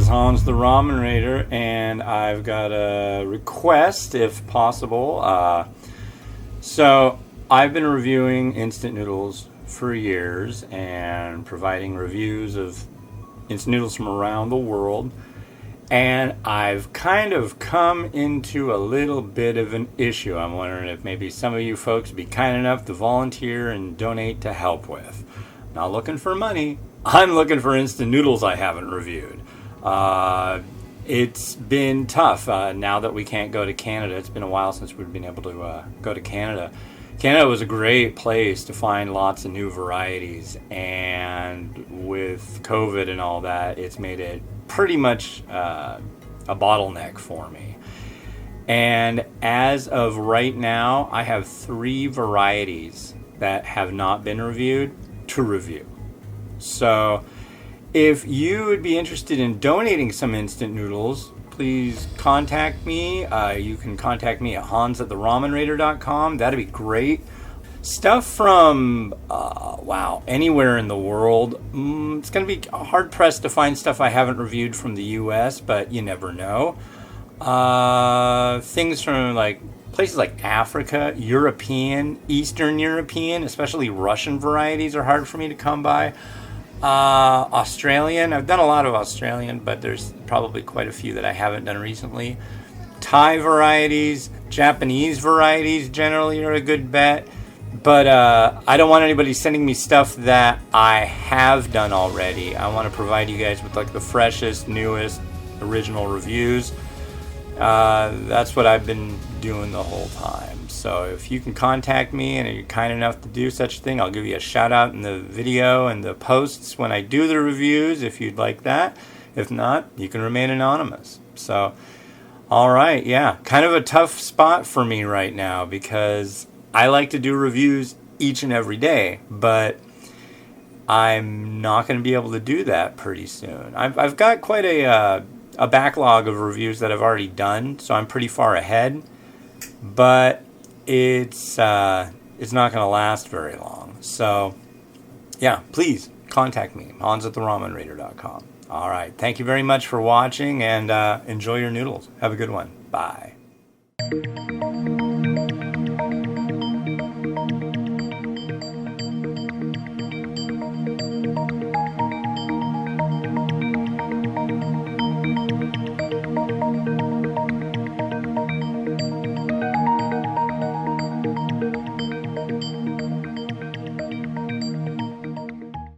is Hans the Ramen Raider, and I've got a request, if possible. So, I've been reviewing instant noodles for years and providing reviews of instant noodles from around the world. And I've kind of come into a little bit of an issue. I'm wondering if maybe some of you folks would be kind enough to volunteer and donate to help with. Not looking for money. I'm looking for instant noodles I haven't reviewed. It's been tough now that we can't go to Canada. It's been a while since we've been able to go to Canada. Canada was a great place to find lots of new varieties, and with COVID and all that, it's made it pretty much a bottleneck for me. And as of right now, I have 3 varieties that have not been reviewed to review. So if you would be interested in donating some instant noodles, please contact me. You can contact me at hans@theramenraider.com. That'd be great. Stuff from, anywhere in the world. It's going to be hard-pressed to find stuff I haven't reviewed from the U.S., but you never know. Things from, places like Africa, European, Eastern European, especially Russian varieties are hard for me to come by. Australian. I've done a lot of Australian, but there's probably quite a few that I haven't done recently. Thai varieties, Japanese varieties generally are a good bet. But I don't want anybody sending me stuff that I have done already. I want to provide you guys with the freshest, newest, original reviews. That's what I've been doing the whole time. So if you can contact me and you're kind enough to do such a thing, I'll give you a shout out in the video and the posts when I do the reviews if you'd like that. If not, you can remain anonymous. So, alright, yeah. Kind of a tough spot for me right now because I like to do reviews each and every day, but I'm not going to be able to do that pretty soon. I've got quite a backlog of reviews that I've already done, so I'm pretty far ahead, but it's not going to last very long. So, yeah, please contact me, hans@theramenraider.com. All right, thank you very much for watching, and enjoy your noodles. Have a good one. Bye.